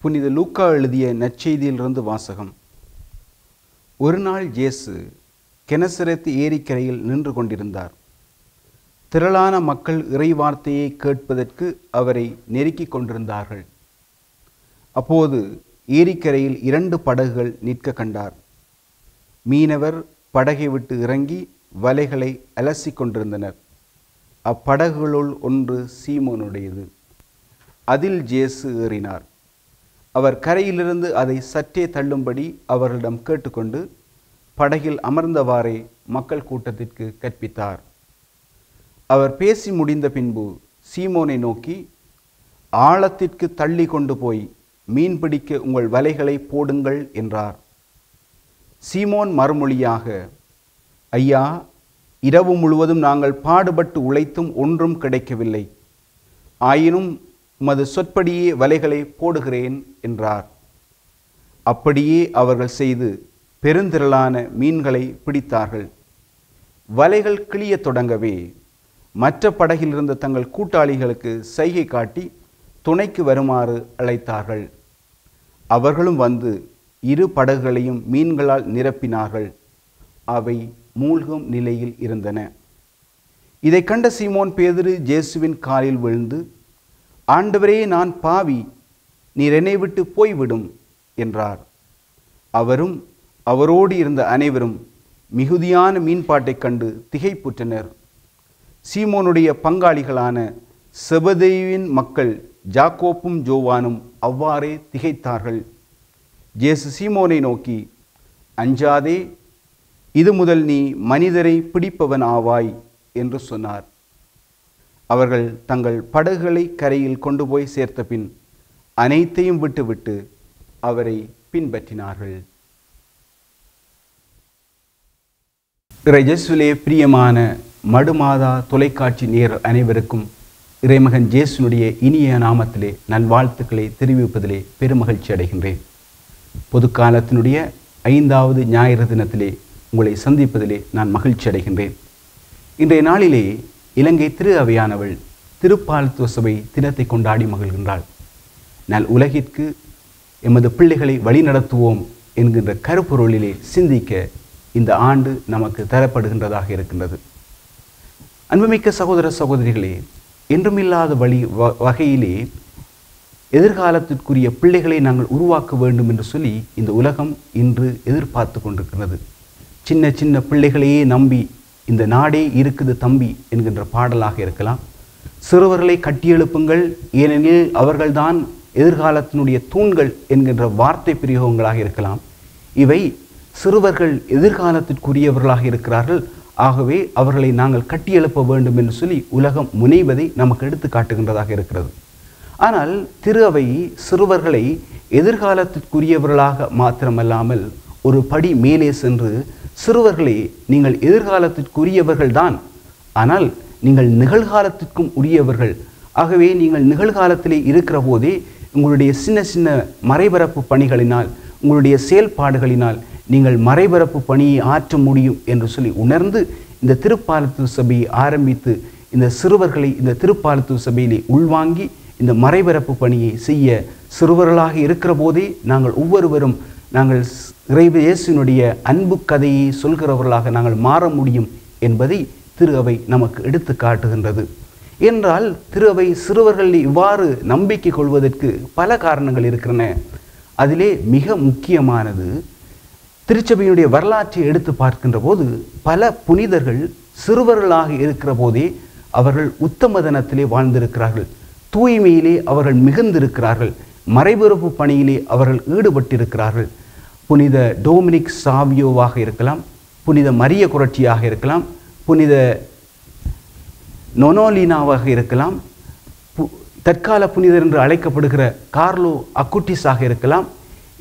புனித லூக்கா எழுதிய நற்செய்தியிலிருந்து வாசகம். ஒரு நாள் இயேசு கெனசரேத்து ஏரிக்கரையில் நின்று கொண்டிருந்தார். திரளான மக்கள் இறைவார்த்தையை கேட்பதற்கு அவரை நெருக்கிக் கொண்டிருந்தார்கள். அப்போது ஏரிக்கரையில் 2 படகுகள் நிற்க கண்டார். மீனவர் படகை விட்டு இறங்கி வலைகளை அலசி கொண்டிருந்தனர். அப்படகுகளுள் ஒன்று சீமோனுடையது. அதில் இயேசு ஏறினார். அவர் கரையிலிருந்து அதை சற்றே தள்ளும்படி அவர்களிடம் கேட்டுக்கொண்டு படகில் அமர்ந்தவாறே மக்கள் கூட்டத்திற்கு கற்பித்தார். அவர் பேசி முடிந்த பின்பு சீமோனை நோக்கி, ஆழத்திற்கு தள்ளி கொண்டு போய் மீன் பிடிக்க உங்கள் வலைகளை போடுங்கள் என்றார். சீமோன் மறுமொழியாக, ஐயா, இரவு முழுவதும் நாங்கள் பாடுபட்டு உழைத்தும் ஒன்றும் கிடைக்கவில்லை. ஆயினும் உமது சொற்படியே வலைகளை போடுகிறேன் என்றார். அப்படியே அவர்கள் செய்து பெருந்திரளான மீன்களை பிடித்தார்கள். வலைகள் கிழிய தொடங்கவே மற்ற படகில் இருந்த தங்கள் கூட்டாளிகளுக்கு சைகை காட்டி துணைக்கு வருமாறு அழைத்தார்கள். அவர்களும் வந்து 2 படகுகளையும் மீன்களால் நிரப்பினார்கள். அவை மூழ்கும் நிலையில் இருந்தன. இதை கண்ட சீமோன் பேதுரு இயேசுவின் காலில் விழுந்து, ஆண்டவரே, நான் பாவி, நீர் என்னை விட்டு போய்விடும் என்றார். அவரும் அவரோடு இருந்த அனைவரும் மிகுதியான மீன்பாட்டைக் கண்டு திகைப்புற்றனர். சீமோனுடைய பங்காளிகளான செபதேயுவின் மக்கள் யாக்கோப்பும் யோவானும் அவ்வாறே திகைத்தார்கள். இயேசு சீமோனை நோக்கி, அஞ்சாதே, இது முதல் நீ மனிதரை பிடிப்பவன் ஆவாய் என்று சொன்னார். அவர்கள் தங்கள் படகுகளை கரையில் கொண்டு போய் சேர்த்த பின் அனைத்தையும் விட்டுவிட்டு அவரை பின்பற்றினார்கள். இறையேசுவிலே பிரியமான மடுமாதா தொலைக்காட்சி நேயர் அனைவருக்கும் இறைமகன் இயேசுனுடைய இனிய நாமத்திலே நல்வாழ்த்துக்களை தெரிவிப்பதிலே பெருமகிழ்ச்சி அடைகின்றேன். பொதுக்காலத்தினுடைய 5வது ஞாயிறு தினத்திலே உங்களை சந்திப்பதிலே நான் மகிழ்ச்சி அடைகின்றேன். இன்றைய நாளிலே இலங்கை திரு அவையானவள் திருப்பால்த்துவ சபை தினத்தை கொண்டாடி மகிழ்கின்றாள். நல் உலகிற்கு எமது பிள்ளைகளை வழிநடத்துவோம் என்கின்ற கருப்பொருளிலே சிந்திக்க இந்த ஆண்டு நமக்கு தரப்படுகின்றதாக இருக்கின்றது. அன்புமிக்க சகோதர சகோதரிகளே, என்றுமில்லாத வகையிலே எதிர்காலத்திற்குரிய பிள்ளைகளை நாங்கள் உருவாக்க வேண்டும் என்று சொல்லி இந்த உலகம் இன்று எதிர்பார்த்து கொண்டிருக்கிறது. சின்ன சின்ன பிள்ளைகளையே நம்பி இந்த நாடே இருக்குது தம்பி என்கின்ற பாடலாக இருக்கலாம். சிறுவர்களை கட்டியெழுப்புங்கள், ஏனெனில் அவர்கள்தான் எதிர்காலத்தினுடைய தூண்கள் என்கின்ற வார்த்தை பிரயோகங்களாக இருக்கலாம். இவை சிறுவர்கள் எதிர்காலத்திற்குரியவர்களாக இருக்கிறார்கள், ஆகவே அவர்களை நாங்கள் கட்டியெழுப்ப வேண்டும் என்று சொல்லி உலகம் முனைவதை நமக்கு எடுத்து காட்டுகின்றதாக இருக்கிறது. ஆனால் திரு அவை சிறுவர்களை எதிர்காலத்திற்குரியவர்களாக மாத்திரமல்லாமல் ஒரு படி மேலே சென்று, சிறுவர்களே, நீங்கள் எதிர்காலத்திற்குரியவர்கள்தான், ஆனால் நீங்கள் நிகழ்காலத்திற்கும் உரியவர்கள். ஆகவே நீங்கள் நிகழ்காலத்திலே இருக்கிற போதே உங்களுடைய சின்ன சின்ன மறைபரப்பு பணிகளினால், உங்களுடைய செயல்பாடுகளினால் நீங்கள் மறைபரப்பு பணியை ஆற்ற முடியும் என்று சொல்லி உணர்ந்து இந்த திருப்பாலத்துவ சபையை ஆரம்பித்து இந்த சிறுவர்களை இந்த திருப்பாலத்துவ சபையிலே உள்வாங்கி இந்த மறைபரப்பு பணியை செய்ய சிறுவர்களாக இருக்கிற போதே நாங்கள் ஒவ்வொருவரும் நாங்கள் இயேசுவினுடைய அன்பு கதையை சொல்கிறவர்களாக நாங்கள் மாற முடியும் என்பதை திரு அவை நமக்கு எடுத்து காட்டுகின்றது. என்றால் திரு அவை சிறுவர்களை இவ்வாறு நம்பிக்கை கொள்வதற்கு பல காரணங்கள் இருக்கின்றன. அதிலே மிக முக்கியமானது, திருச்சபையினுடைய வரலாற்றை எடுத்து பார்க்கின்ற போது பல புனிதர்கள் சிறுவர்களாக இருக்கிற போதே அவர்கள் உத்தமதனத்திலே வாழ்ந்திருக்கிறார்கள், தூய்மையிலே அவர்கள் மிகுந்திருக்கிறார்கள், மறைபரப்பு பணியிலே அவர்கள் ஈடுபட்டிருக்கிறார்கள். புனித டோமினிக் சாவியோவாக இருக்கலாம், புனித மரிய குரட்சியாக இருக்கலாம், புனித நொனோலினாவாக இருக்கலாம், தற்கால புனிதர் என்று அழைக்கப்படுகிற கார்லோ அக்குட்டிஸாக இருக்கலாம்.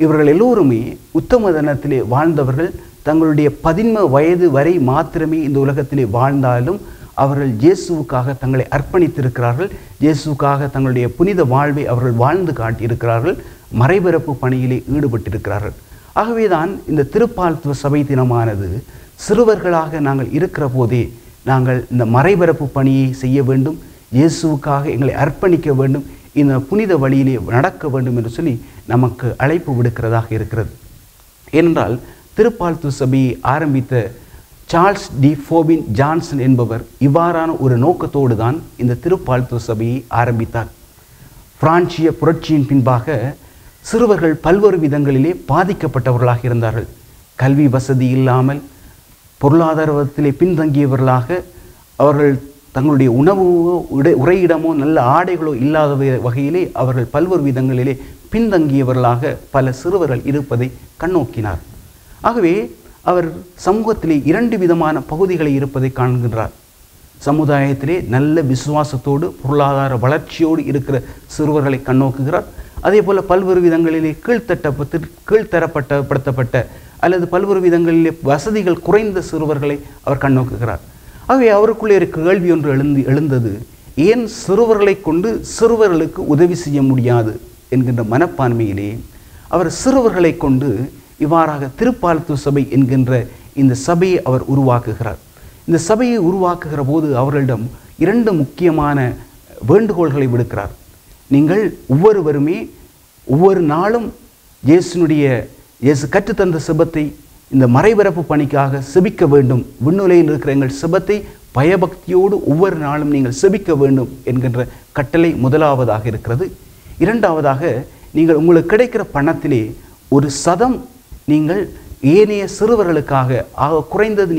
இவர்கள் எல்லோருமே உத்தமதனத்திலே வாழ்ந்தவர்கள். தங்களுடைய 15 வயது வரை மாத்திரமே இந்த உலகத்திலே வாழ்ந்தாலும் அவர்கள் இயேசுவுக்காக தங்களை அர்ப்பணித்திருக்கிறார்கள். இயேசுவுக்காக தங்களுடைய புனித வாழ்வை அவர்கள் வாழ்ந்து காட்டியிருக்கிறார்கள், மறைபரப்பு பணியிலே ஈடுபட்டிருக்கிறார்கள். ஆகவேதான் இந்த திருப்பால்த்துவ சபை தினமானது சிறுவர்களாக நாங்கள் இருக்கிற போதே நாங்கள் இந்த மறைபரப்பு பணியை செய்ய வேண்டும், இயேசுவுக்காக எங்களை அர்ப்பணிக்க வேண்டும் இந்த புனித வழியிலே நடக்க வேண்டும் என்று சொல்லி நமக்கு அழைப்பு விடுக்கிறதாக இருக்கிறது. ஏனென்றால் திருப்பால் சபையை ஆரம்பித்த சார்ல்ஸ் டி ஃபோபின் ஜான்சன் என்பவர் இவ்வாறான ஒரு நோக்கத்தோடு தான் இந்த திருப்பால் சபையை ஆரம்பித்தார். பிரான்சிய புரட்சியின் பின்பாக சிறுவர்கள் பல்வேறு விதங்களிலே பாதிக்கப்பட்டவர்களாக இருந்தார்கள். கல்வி வசதி இல்லாமல் பொருளாதாரத்திலே பின்தங்கியவர்களாக, அவர்கள் தங்களுடைய உணவோ உறையிடமோ நல்ல ஆடைகளோ இல்லாத வகையிலே அவர்கள் பல்வேறு விதங்களிலே பின்தங்கியவர்களாக பல சிறுவர்கள் இருப்பதை கண்ணோக்கினார். ஆகவே அவர் சமூகத்திலே 2 விதமான பகுதிகளை இருப்பதை காண்கின்றார். சமுதாயத்திலே நல்ல விசுவாசத்தோடு பொருளாதார வளர்ச்சியோடு இருக்கிற சிறுவர்களை கண்ணோக்குகிறார். அதே போல் பல்வேறு விதங்களிலே கீழ்த்தரப்படுத்தப்பட்ட அல்லது பல்வேறு விதங்களிலே வசதிகள் குறைந்த சிறுவர்களை அவர் கண்ணோக்குகிறார். ஆகவே அவருக்குள்ளே ஒரு கேள்வி ஒன்று எழுந்தது. ஏன் சிறுவர்களை கொண்டு சிறுவர்களுக்கு உதவி செய்ய முடியாது என்கின்ற மனப்பான்மையிலே அவர் சிறுவர்களை கொண்டு இவ்வாறாக திருப்பால் சபை என்கின்ற இந்த சபையை அவர் உருவாக்குகிறார். இந்த சபையை உருவாக்குகிற போது அவர்களிடம் 2 முக்கியமான வேண்டுகோள்களை விடுக்கிறார். நீங்கள் ஒவ்வொருவருமே ஒவ்வொரு நாளும் இயேசு கற்றுத்தந்த செபத்தை இந்த மறைபரப்பு பணிக்காக செபிக்க வேண்டும். விண்ணுலையில் இருக்கிற எங்கள் செபத்தை பயபக்தியோடு ஒவ்வொரு நாளும் நீங்கள் செபிக்க வேண்டும் என்கின்ற கட்டளை முதலாவதாக இருக்கிறது. 2வதாக, நீங்கள் உங்களுக்கு கிடைக்கிற பணத்திலே 1% நீங்கள் ஏனைய சிறுவர்களுக்காக குறைந்தது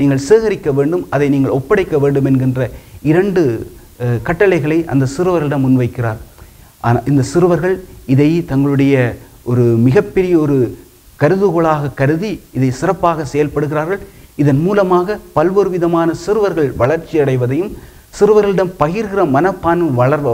நீங்கள் சேகரிக்க வேண்டும், அதை நீங்கள் ஒப்படைக்க வேண்டும் என்கின்ற 2 கட்டளைகளை அந்த சிறுவர்களிடம் முன்வைக்கிறார். ஆனால் இந்த சிறுவர்கள் இதை தங்களுடைய ஒரு மிகப்பெரிய ஒரு கருதுகோளாக கருதி இதை சிறப்பாக செயல்படுகிறார்கள். இதன் மூலமாக பல்வேறு விதமான சிறுவர்கள் வளர்ச்சி அடைவதையும் சிறுவர்களிடம் பகிர்கிற மனப்பான்மை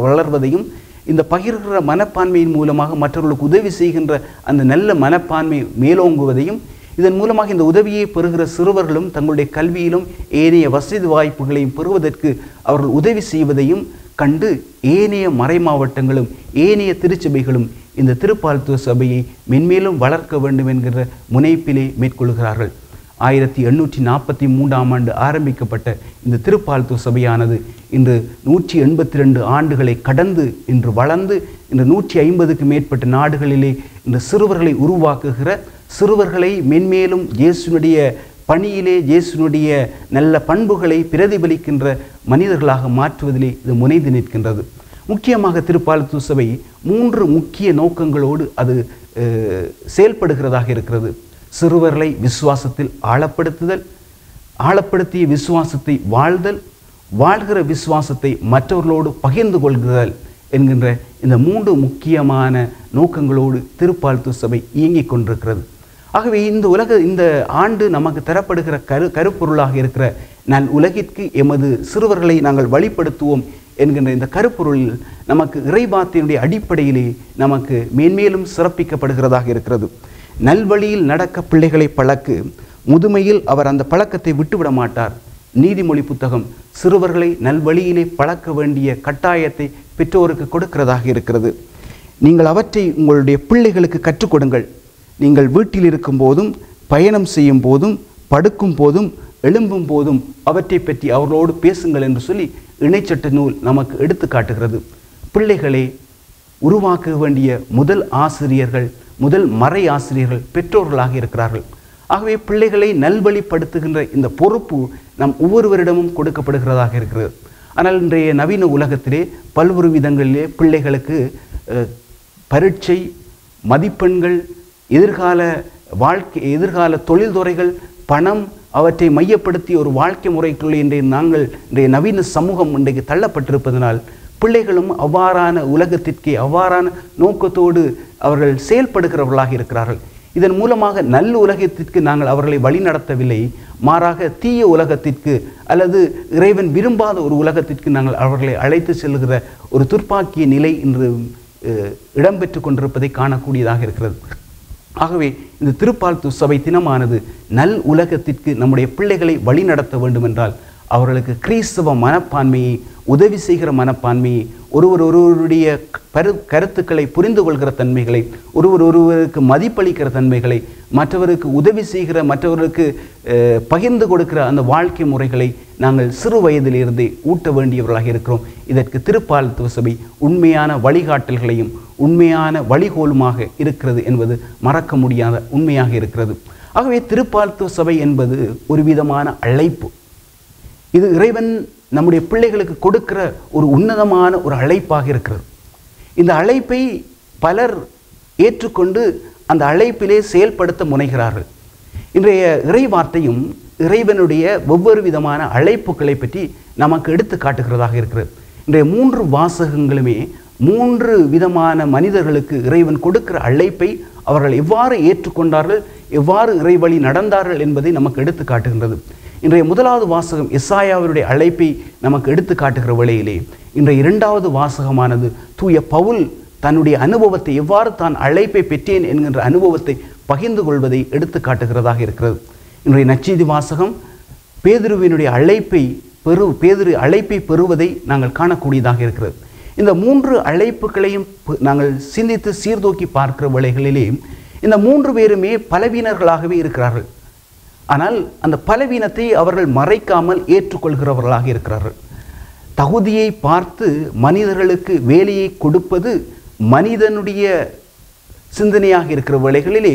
வளர்வதையும் இந்த பகிர்கிற மனப்பான்மையின் மூலமாக மற்றவர்களுக்கு உதவி செய்கின்ற அந்த நல்ல மனப்பான்மை மேலோங்குவதையும் இதன் மூலமாக இந்த உதவியை பெறுகிற சிறுவர்களும் தங்களுடைய கல்வியிலும் ஏனைய வசதி வாய்ப்புகளையும் பெறுவதற்கு அவர்கள் உதவி செய்வதையும் கண்டு ஏனைய மறை மாவட்டங்களும் ஏனைய திருச்சபைகளும் இந்த திருப்பால் சபையை மென்மேலும் வளர்க்க வேண்டும் என்கிற முனைப்பிலே மேற்கொள்கிறார்கள். 1843ஆம் ஆண்டு ஆரம்பிக்கப்பட்ட இந்த திருப்பால் சபையானது இன்று 182 ஆண்டுகளை கடந்து இன்று வளர்ந்து இன்று 150க்கு மேற்பட்ட நாடுகளிலே இந்த சிறுவர்களை உருவாக்குகிற, சிறுவர்களை மென்மேலும் இயேசுனுடைய பணியிலே இயேசுனுடைய நல்ல பண்புகளை பிரதிபலிக்கின்ற மனிதர்களாக மாற்றுவதிலே இது முனைந்து நிற்கின்றது. முக்கியமாக திருப்பால் சபை 3 முக்கிய நோக்கங்களோடு அது செயல்படுகிறதாக இருக்கிறது. சிறுவர்களை விசுவாசத்தில் ஆழப்படுத்துதல், ஆழப்படுத்திய விசுவாசத்தை வாழ்தல், வாழ்கிற விசுவாசத்தை மற்றவர்களோடு பகிர்ந்து கொள்கிறதல் என்கின்ற இந்த 3 முக்கியமான நோக்கங்களோடு திருப்பால் சபை இயங்கிக் கொண்டிருக்கிறது. ஆகவே இந்த ஆண்டு நமக்கு தரப்படுகிற கருப்பொருளாக இருக்கிற நல் உலகிற்கு எமது சிறுவர்களை நாங்கள் வழிப்படுத்துவோம் என்கின்ற இந்த கருப்பொருளில் நமக்கு இறைவார்த்தையினுடைய அடிப்படையிலே நமக்கு மேன்மேலும் சிறப்பிக்கப்படுகிறதாக இருக்கிறது. நல்வழியில் நடக்க பிள்ளைகளை பழக்கு, முதுமையில் அவர் அந்த பழக்கத்தை விட்டுவிட மாட்டார். நீதிமொழி புத்தகம் சிறுவர்களை நல்வழியிலே பழக்க வேண்டிய கட்டாயத்தை பெற்றோருக்கு கொடுக்கிறதாக இருக்கிறது. நீங்கள் அவற்றை உங்களுடைய பிள்ளைகளுக்கு கற்றுக் கொடுங்கள். நீங்கள் வீட்டில் இருக்கும் போதும், பயணம் செய்யும் போதும், படுக்கும் போதும், எழும்பும் போதும் அவற்றை பற்றி அவர்களோடு பேசுங்கள் என்று சொல்லி இணைச்சட்ட நூல் நமக்கு எடுத்து காட்டுகிறது. பிள்ளைகளை உருவாக்க வேண்டிய முதல் ஆசிரியர்கள், முதல் மறை ஆசிரியர்கள் பெற்றோர்களாக இருக்கிறார்கள். ஆகவே பிள்ளைகளை நல்வழிப்படுத்துகின்ற இந்த பொறுப்பு நம் ஒவ்வொருவரிடமும் கொடுக்கப்படுகிறதாக இருக்கிறது. ஆனால் இன்றைய நவீன உலகத்திலே பல்வேறு விதங்களிலே பிள்ளைகளுக்கு பரீட்சை, மதிப்பெண்கள், எதிர்கால தொழில்துறைகள், பணம் அவற்றை மையப்படுத்தி ஒரு வாழ்க்கை முறைக்குள்ளே இன்றைய நவீன சமூகம் இன்றைக்கு தள்ளப்பட்டிருப்பதனால் பிள்ளைகளும் அவ்வாறான உலகத்திற்கே அவ்வாறான நோக்கத்தோடு அவர்கள் செயல்படுகிறவர்களாக இருக்கிறார்கள். இதன் மூலமாக நல்ல உலகத்திற்கு நாங்கள் அவர்களை வழிநடத்தவில்லை, மாறாக தீய உலகத்திற்கு அல்லது இறைவன் விரும்பாத ஒரு உலகத்திற்கு நாங்கள் அவர்களை அழைத்து செல்கிற ஒரு துர்ப்பாக்கிய நிலை இன்று இடம்பெற்று கொண்டிருப்பதை காணக்கூடியதாக இருக்கிறது. ஆகவே இந்த திருப்பால் சபை தினமானது நல் உலகத்திற்கு நம்முடைய பிள்ளைகளை வழிநடத்த வேண்டும் என்றால் அவர்களுக்கு கிறிஸ்தவ மனப்பான்மையை, உதவி செய்கிற மனப்பான்மையை, ஒருவருடைய கருத்துக்களை புரிந்து கொள்கிற தன்மைகளை, ஒருவருக்கு மதிப்பளிக்கிற தன்மைகளை, மற்றவருக்கு உதவி செய்கிற, மற்றவருக்கு பகிர்ந்து கொடுக்கிற அந்த வாழ்க்கை முறைகளை நாங்கள் சிறு வயதிலிருந்தே ஊட்ட வேண்டியவர்களாக இருக்கிறோம். இதற்கு திருப்பாலத்துவ சபை உண்மையான வழிகாட்டல்களையும் உண்மையான வழிகோலுமாக இருக்கிறது என்பது மறக்க முடியாத உண்மையாக இருக்கிறது. ஆகவே திருப்பாலத்துவ சபை என்பது ஒரு விதமான அழைப்பு. இது இறைவன் நம்முடைய பிள்ளைகளுக்கு கொடுக்கிற ஒரு உன்னதமான ஒரு அழைப்பாக இருக்கிறது. இந்த அழைப்பை பலர் ஏற்றுக்கொண்டு அந்த அழைப்பிலே செயல்படுத்த முனைகிறார்கள். இன்றைய இறை வார்த்தையும் இறைவனுடைய ஒவ்வொரு விதமான அழைப்புகளை பற்றி நமக்கு எடுத்து காட்டுகிறதாக இருக்கிறது. இன்றைய 3 வாசகங்களுமே 3 விதமான மனிதர்களுக்கு இறைவன் கொடுக்கிற அழைப்பை அவர்கள் எவ்வாறு ஏற்றுக்கொண்டார்கள், எவ்வாறு இறைவழி நடந்தார்கள் என்பதை நமக்கு எடுத்து காட்டுகின்றது. இன்றைய 1வது வாசகம் எசாயாவினுடைய அழைப்பை நமக்கு எடுத்து காட்டுகிற வேளையிலே, இன்றைய 2வது வாசகமானது தூய பவுல் தன்னுடைய அனுபவத்தை, எவ்வாறு தான் அழைப்பை பெற்றேன் என்கின்ற அனுபவத்தை பகிர்ந்து கொள்வதை எடுத்து காட்டுகிறதாக இருக்கிறது. இன்றைய நற்செய்தி வாசகம் பேதுருவினுடைய பேதுரு அழைப்பை பெறுவதை நாங்கள் காணக்கூடியதாக இருக்கிறது. இந்த 3 அழைப்புகளையும் நாங்கள் சிந்தித்து சீர்தூக்கி பார்க்கிற வேளைகளிலே இந்த 3 பேருமே பலவீனர்களாகவே இருக்கிறார்கள். ஆனால் அந்த பலவீனத்தை அவர்கள் மறைக்காமல் ஏற்றுக்கொள்கிறவர்களாக இருக்கிறார்கள். தகுதியை பார்த்து மனிதர்களுக்கு வேலையை கொடுப்பது மனிதனுடைய சிந்தனையாக இருக்கிற வேளைகளிலே,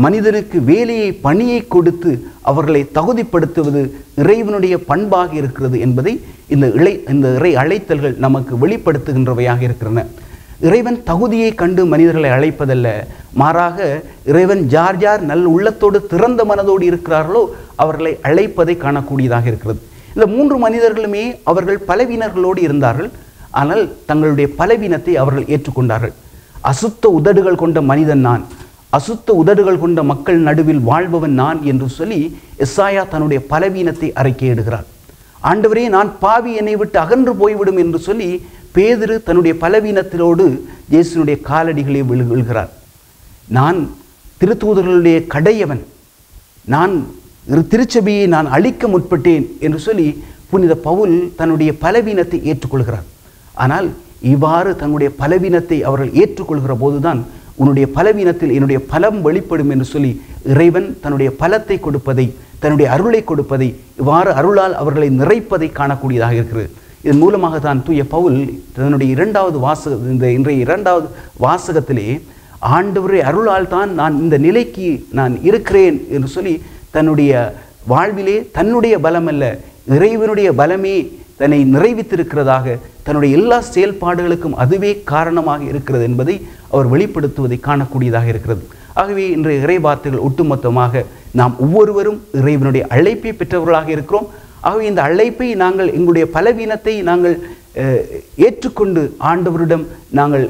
மனிதனுக்கு வேலையை, பணியை கொடுத்து அவர்களை தகுதிப்படுத்துவது இறைவனுடைய பண்பாக இருக்கிறது என்பதை இந்த இறை அழைத்தல்கள் நமக்கு வெளிப்படுத்துகின்றவையாக இருக்கின்றன. இறைவன் தகுதியை கண்டு மனிதர்களை அழைப்பதல்ல, மாறாக இறைவன் யார் யார் நல்ல உள்ளத்தோடு திறந்த மனதோடு இருக்கிறார்களோ அவர்களை அழைப்பதை காணக்கூடியதாக இருக்கிறது. இந்த 3 மனிதர்களுமே அவர்கள் பலவீனர்களோடு இருந்தார்கள். ஆனால் தங்களுடைய பலவீனத்தை அவர்கள் ஏற்றுக்கொண்டார்கள். அசுத்த உதடுகள் கொண்ட மனிதன் நான், அசுத்த உதடுகள் கொண்ட மக்கள் நடுவில் வாழ்பவன் நான் என்று சொல்லி எசாயா தன்னுடைய பலவீனத்தை அறிக்கையிடுகிறார். ஆண்டவரே, நான் பாவி, என்னை விட்டு அகன்று போய்விடும் என்று சொல்லி பேதுரு தன்னுடைய பலவீனத்திலோடு இயேசுனுடைய காலடிகளை விழுகிறார். நான் திருத்தூதர்களுடைய கடையவன், நான் திருச்சபையை நான் அழிக்க முற்பட்டேன் என்று சொல்லி புனித பவுல் தன்னுடைய பலவீனத்தை ஏற்றுக்கொள்கிறார். ஆனால் இவ்வாறு தன்னுடைய பலவீனத்தை அவர்கள் ஏற்றுக்கொள்கிற போதுதான் உன்னுடைய பலவீனத்தில் என்னுடைய பலம் வெளிப்படும் என்று சொல்லி இறைவன் தன்னுடைய பலத்தை கொடுப்பதை, தன்னுடைய அருளை கொடுப்பதை, இவ்வாறு அருளால் அவர்களை நிறைப்பதை காணக்கூடியதாக இருக்கிறது. இதன் மூலமாக தான் தூய பவுல் தன்னுடைய இன்றைய 2வது வாசகத்திலே ஆண்டவரே அருளால் தான் நான் இந்த நிலைக்கு நான் இருக்கிறேன் என்று சொல்லி தன்னுடைய வாழ்விலே தன்னுடைய பலம் அல்ல, இறைவனுடைய பலமே தன்னை நிறைவித்திருக்கிறதாக, தன்னுடைய எல்லா செயல்பாடுகளுக்கும் அதுவே காரணமாக இருக்கிறது என்பதை அவர் வெளிப்படுத்துவதை காணக்கூடியதாக இருக்கிறது. ஆகவே இன்றைய இறை வார்த்தைகள் ஒட்டுமொத்தமாக நாம் ஒவ்வொருவரும் இறைவனுடைய அழைப்பை பெற்றவர்களாக இருக்கிறோம். ஆகவே இந்த அழைப்பை நாங்கள், எங்களுடைய பலவீனத்தை நாங்கள் ஏற்றுக்கொண்டு ஆண்டவரிடம் நாங்கள்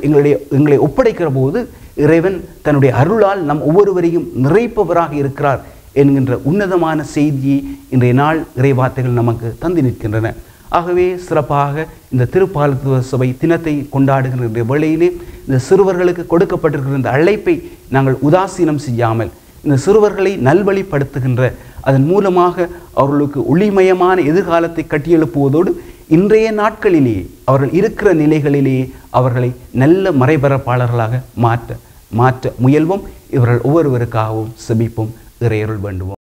எங்களை ஒப்படைக்கிற போது இறைவன் தன்னுடைய அருளால் நம் ஒவ்வொருவரையும் நிறைப்பவராக இருக்கிறார் என்கின்ற உன்னதமான செய்தியை இன்றைய நாள் இறைவார்த்தைகள் நமக்கு தந்து நிற்கின்றன. ஆகவே சிறப்பாக இந்த திருப்பாலத்துவ சபை தினத்தை கொண்டாடுகின்ற வேளையிலே இந்த சிறுவர்களுக்கு கொடுக்கப்பட்டிருக்கிற இந்த அழைப்பை நாங்கள் உதாசீனம் செய்யாமல் இந்த சிறுவர்களை நல்வழிப்படுத்துகின்ற, அதன் மூலமாக அவர்களுக்கு ஒளிமயமான எதிர்காலத்தை கட்டியெழுப்புவதோடு இன்றைய நாட்களிலே அவர்கள் இருக்கிற நிலைகளிலே அவர்களை நல்ல மறைபரப்பாளர்களாக மாற்ற முயல்வோம். இவர்கள் ஒவ்வொருவருக்காகவும் செபிப்போம். இறையருள் வேண்டுவோம்.